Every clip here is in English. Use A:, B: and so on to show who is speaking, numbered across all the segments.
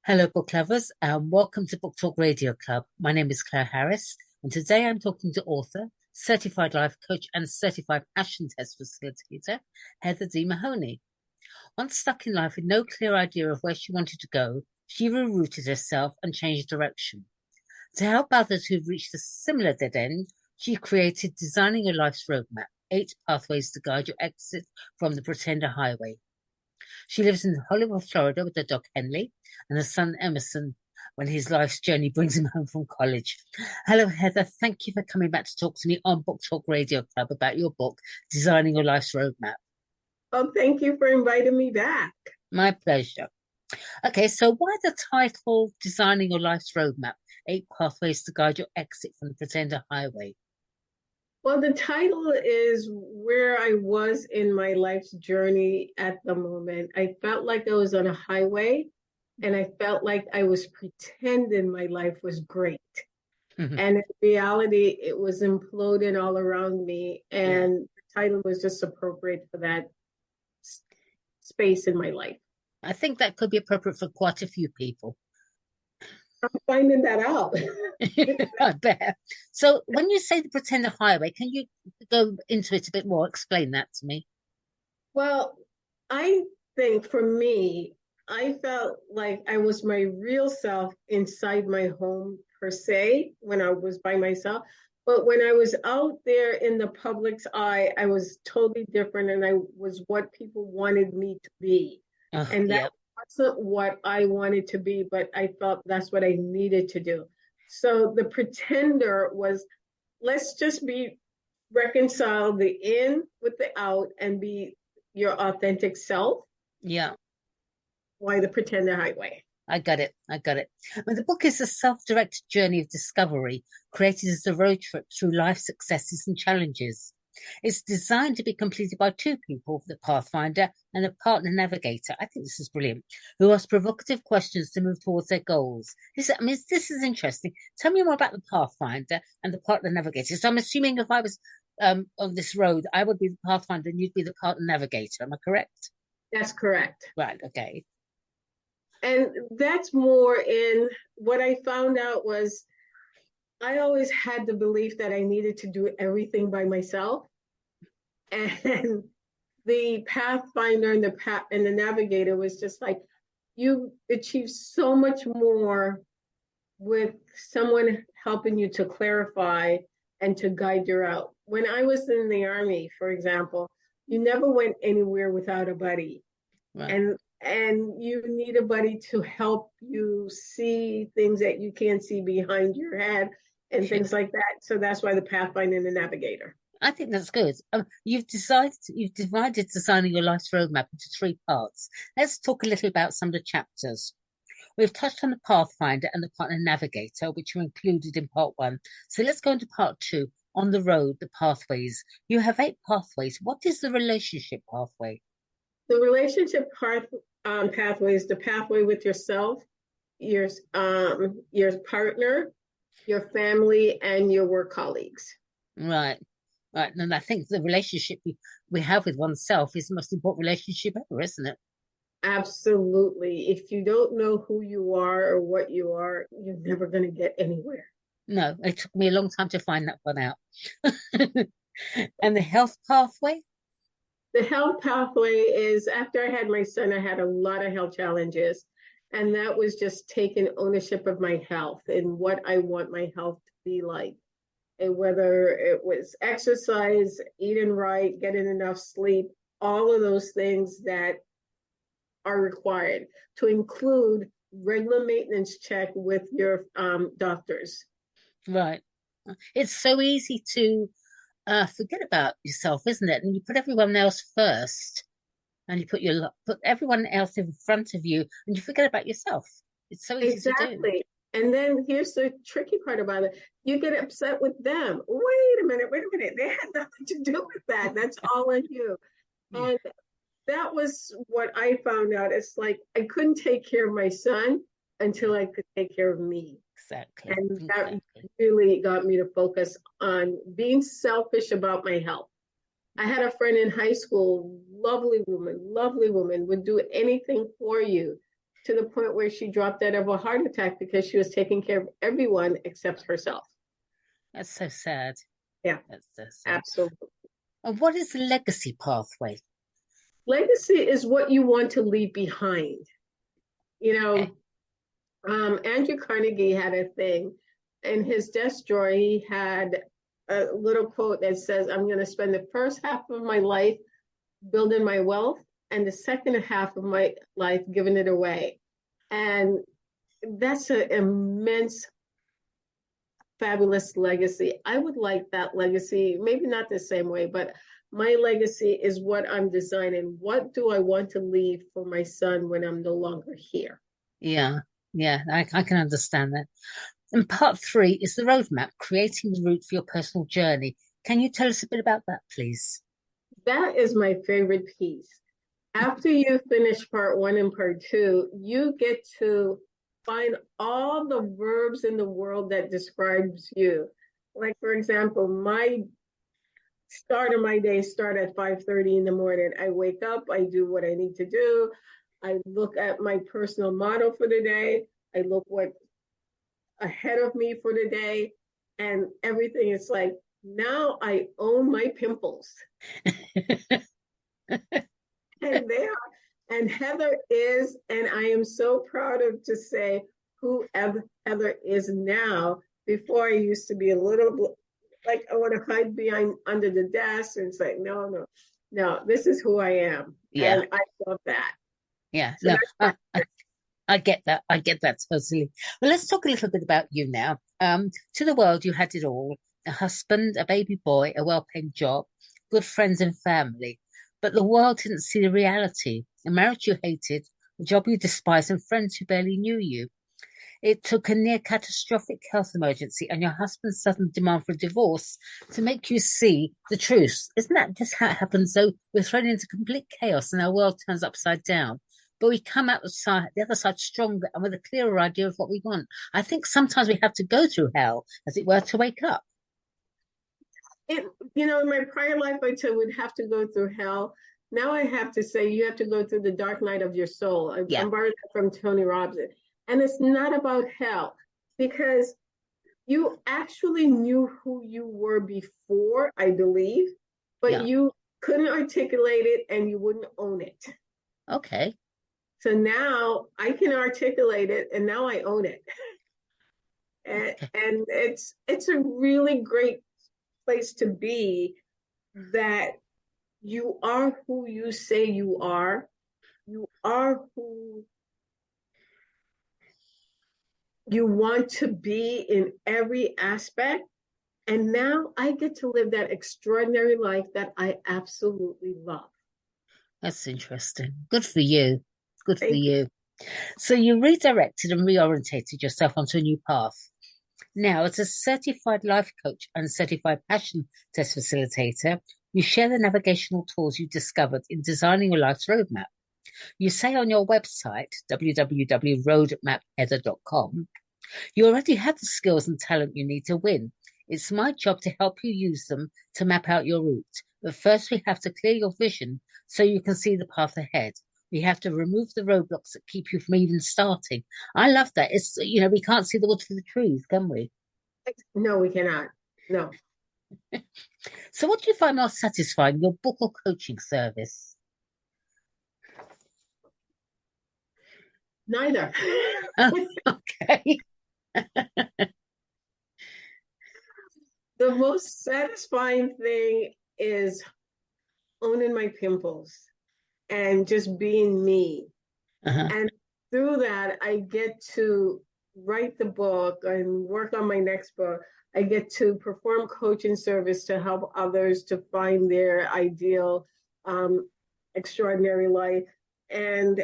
A: Hello, book lovers, and welcome to Book Talk Radio Club. My name is Claire Harris, and today I'm talking to author, certified life coach, and certified passion test facilitator, Heather D. Mahoney. Once stuck in life with no clear idea of where she wanted to go, she rerouted herself and changed direction. To help others who've reached a similar dead end, she created Designing Your Life's Roadmap, 8 pathways to guide your exit from the Pretender Highway. She lives in Hollywood, Florida with her dog Henley and her son Emerson when his life's journey brings him home from college. Hello, Heather. Thank you for coming back to talk to me on Book Talk Radio Club about your book, Designing Your Life's Roadmap.
B: Oh, thank you for inviting me back.
A: My pleasure. Okay, so why the title Designing Your Life's Roadmap, 8 pathways to guide your exit from the Pretender Highway?
B: Well, the title is where I was in my life's journey at the moment. I felt like I was on a highway, and I felt like I was pretending my life was great.
A: Mhm.
B: And in reality, it was imploding all around me. And the title was just appropriate for that space in my life.
A: I think that could be appropriate for quite a few people.
B: I'm finding that out.
A: I bet. So when you say the Pretender Highway, can you go into it a bit more? Explain that to me.
B: Well, I think for me, I felt like I was my real self inside my home per se when I was by myself. But when I was out there in the public's eye, I was totally different, and I was what people wanted me to be. And that wasn't what I wanted to be, but I felt that's what I needed to do. So the pretender was, let's just be reconcile the in with the out and be your authentic self.
A: Yeah.
B: Why the Pretender Highway?
A: I got it. I got it. Well, the book is a self-directed journey of discovery, created as a road trip through life successes and challenges. It's designed to be completed by 2 people, the Pathfinder and a partner navigator. I think this is brilliant, who ask provocative questions to move towards their goals. This is interesting. Tell me more about the Pathfinder and the partner navigator. So I'm assuming if I was on this road, I would be the Pathfinder and you'd be the partner navigator. Am I correct?
B: That's correct.
A: Right. Okay.
B: And that's more in what I found out was I always had the belief that I needed to do everything by myself. And the Pathfinder and the Navigator was just like, you achieve so much more with someone helping you to clarify and to guide you out. When I was in the Army, for example, you never went anywhere without a buddy.
A: Right.
B: And you need a buddy to help you see things that you can't see behind your head and things like that. So that's why the Pathfinder and the Navigator.
A: I think that's good. You've divided Designing Your Life's Roadmap into 3 parts. Let's talk a little about some of the chapters. We've touched on the Pathfinder and the Partner Navigator, which are included in part 1. So let's go into part 2, on the road, the pathways. You have 8 pathways. What is the relationship pathway?
B: The relationship pathway is the pathway with yourself, your partner, your family, and your work colleagues.
A: Right. Right. And I think the relationship we have with oneself is the most important relationship ever, isn't it?
B: Absolutely. If you don't know who you are or what you are, you're never going to get anywhere.
A: No, it took me a long time to find that one out. And the health pathway?
B: The health pathway is after I had my son, I had a lot of health challenges. And that was just taking ownership of my health and what I want my health to be like. And whether it was exercise, eating right, getting enough sleep, all of those things that are required to include regular maintenance check with your doctors.
A: Right. It's so easy to forget about yourself, isn't it? And you put everyone else first, and you put everyone else in front of you, and you forget about yourself. It's so easy to do.
B: Exactly. And then here's the tricky part about it. You get upset with them. Wait a minute. They had nothing to do with that. That's all on you. And that was what I found out. It's like I couldn't take care of my son until I could take care of me.
A: Exactly.
B: And that really got me to focus on being selfish about my health. I had a friend in high school, lovely woman, would do anything for you to the point where she dropped dead of a heart attack because she was taking care of everyone except herself.
A: That's so sad.
B: Yeah,
A: That's so sad.
B: absolutely.
A: And what is the legacy pathway?
B: Legacy is what you want to leave behind. You
A: Okay.
B: know, Andrew Carnegie had a thing in his desk drawer. He had a little quote that says, I'm going to spend the first half of my life building my wealth and the second half of my life giving it away. And that's an immense, fabulous legacy. I would like that legacy, maybe not the same way, but my legacy is what I'm designing. What do I want to leave for my son when I'm no longer here?
A: Yeah, yeah, I can understand that. And part three is the roadmap, creating the route for your personal journey. Can you tell us a bit about that, please?
B: That is my favorite piece. After you finish part one and part two, you get to find all the verbs in the world that describes you. Like, for example, my start of my day start at 5:30 in the morning. I wake up, I do what I need to do. I look at my personal motto for the day. I look what ahead of me for the day, and everything is like, now I own my pimples. And they are, and Heather is, and I am so proud of to say who Heather is now. Before I used to be a little like I want to hide behind under the desk, and it's like, no, no, no, this is who I am,
A: Yeah,
B: and I love that.
A: yeah.
B: So
A: No,
B: that's part.
A: I get that. I get that totally. Well, let's talk a little bit about you now. To the world, you had it all: a husband, a baby boy, a well-paid job, good friends and family. But the world didn't see the reality: a marriage you hated, a job you despised, and friends who barely knew you. It took a near catastrophic health emergency and your husband's sudden demand for a divorce to make you see the truth. Isn't that just how it happens? So we're thrown into complete chaos and our world turns upside down. But we come out the other side stronger and with a clearer idea of what we want. I think sometimes we have to go through hell, as it were, to wake up.
B: It, in my prior life, I would have to go through hell. Now I have to say you have to go through the dark night of your soul. I
A: Yeah,
B: borrowed that from Tony Robbins. And it's not about hell because you actually knew who you were before, I believe, but
A: yeah.
B: you couldn't articulate it and you wouldn't own it.
A: Okay.
B: So now I can articulate it and now I own it. And,
A: Okay.
B: and it's a really great place to be, that you are who you say you are. You are who you want to be in every aspect. And now I get to live that extraordinary life that I absolutely love.
A: That's interesting. Good for you. Good for
B: Thank you.
A: you. So you redirected and reorientated yourself onto a new path. Now, as a certified life coach and certified passion test facilitator, you share the navigational tools you discovered in designing your life's roadmap. You say on your website, www.roadmapheather.com, you already have the skills and talent you need to win. It's my job to help you use them to map out your route. But first, we have to clear your vision so you can see the path ahead. We have to remove the roadblocks that keep you from even starting. I love that. We can't see the wood for the trees, can we?
B: No, we cannot. No,
A: So, what do you find more satisfying, your book or coaching service?
B: neither.
A: Oh, okay.
B: The most satisfying thing is owning my pimples and just being me.
A: Uh-huh.
B: And through that, I get to write the book and work on my next book. I get to perform coaching service to help others to find their ideal, um, extraordinary life. And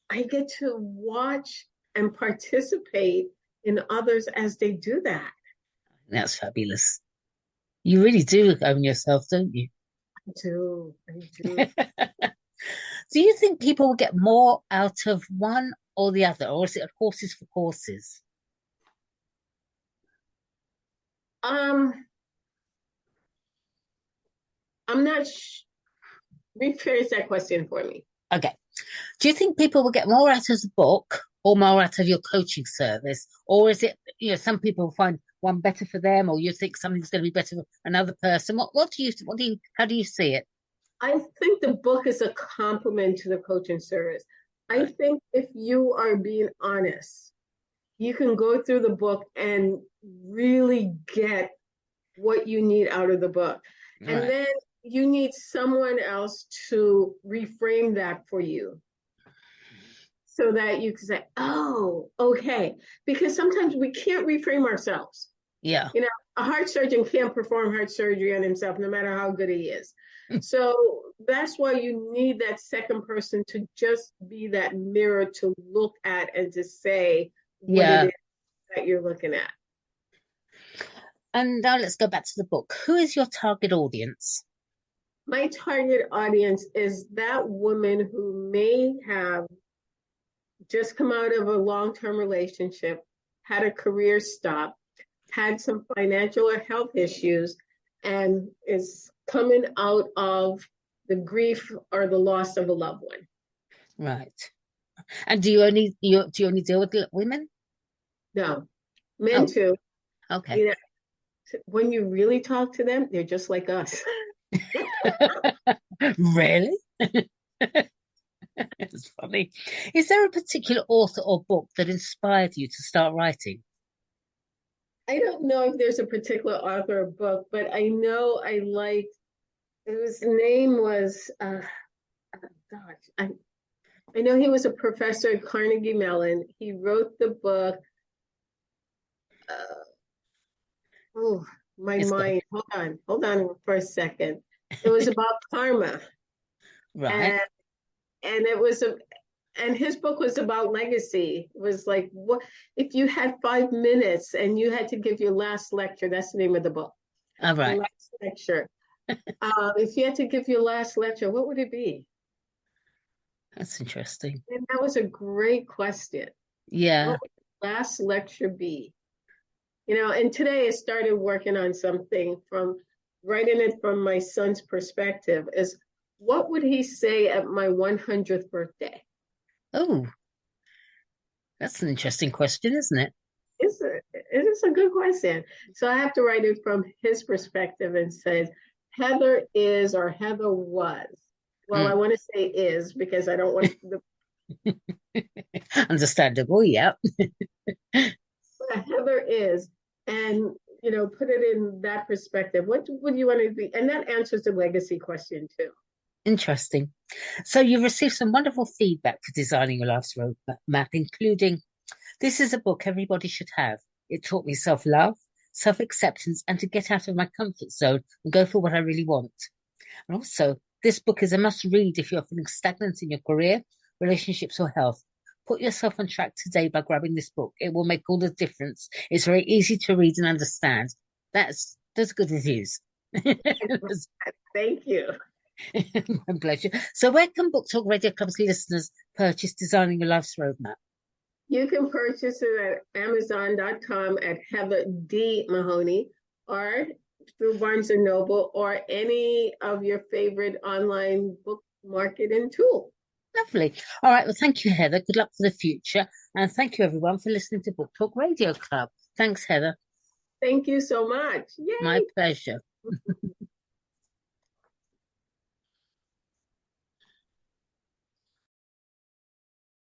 B: I get to watch and participate in others as they do that.
A: That's fabulous. You really do own yourself, don't you?
B: I do. I do.
A: Do you think people will get more out of one or the other, or is it horses for courses?
B: Um, I'm not. Rephrase that question for me.
A: Okay. Do you think people will get more out of the book or more out of your coaching service? Or is it, some people find one better for them, or you think something's going to be better for another person? How do you see it?
B: I think the book is a complement to the coaching service. I
A: Right.
B: think if you are being honest, you can go through the book and really get what you need out of the book. And
A: Right.
B: then you need someone else to reframe that for you so that you can say, oh, okay. Because sometimes we can't reframe ourselves.
A: Yeah.
B: You know, a heart surgeon can't perform heart surgery on himself, no matter how good he is. So that's why you need that second person to just be that mirror to look at and to say what it
A: Yeah.
B: is that you're looking at.
A: And now let's go back to the book. Who is your target audience?
B: My target audience is that woman who may have just come out of a long-term relationship, had a career stop, had some financial or health issues, and is coming out of the grief or the loss of a loved one.
A: Right. And do you only deal with women?
B: No, men
A: Oh,
B: too.
A: okay.
B: You know, when you really talk to them, they're just like us.
A: Really? It's funny. Is there a particular author or book that inspired you to start writing?
B: I don't know if there's a particular author or book, but I know I liked. His name was gosh, I know he was a professor at Carnegie Mellon. He wrote the book. Uh, oh, my
A: It's got
B: mind. Hold on for a second. It was about karma,
A: right.
B: and it was a and his book was about legacy. It was like, what if you had 5 minutes and you had to give your last lecture? That's the name of the book.
A: All
B: The
A: right.
B: last lecture. If you had to give your last lecture, what would it be?
A: That's interesting.
B: And that was a great question.
A: Yeah.
B: What would the last lecture be? And today I started working on something from writing it from my son's perspective is what would he say at my 100th birthday?
A: Oh, that's an interesting question, isn't it?
B: It is a good question. So I have to write it from his perspective and says, Heather is or Heather was. Well, I
A: Mm.
B: want to say is because I don't want the
A: Understandable. Yeah.
B: Heather is, and put it in that perspective. What would you want to be? And that answers the legacy question too.
A: Interesting. So you've received some wonderful feedback for designing your life's roadmap, including this is a book everybody should have. It taught me self-love, self-acceptance, and to get out of my comfort zone and go for what I really want. And also, this book is a must read if you're feeling stagnant in your career, relationships, or health. Put yourself on track today by grabbing this book. It will make all the difference. It's very easy to read and understand. Those good reviews.
B: Thank you.
A: My pleasure. So, where can Book Talk Radio Club's listeners purchase Designing Your Life's Roadmap?
B: You can purchase it at Amazon.com at Heather D. Mahoney or through Barnes and Noble or any of your favorite online book marketing tool.
A: Lovely. All right. Well, thank you, Heather. Good luck for the future. And thank you, everyone, for listening to Book Talk Radio Club. Thanks, Heather.
B: Thank you so much.
A: My
B: Yay!
A: pleasure.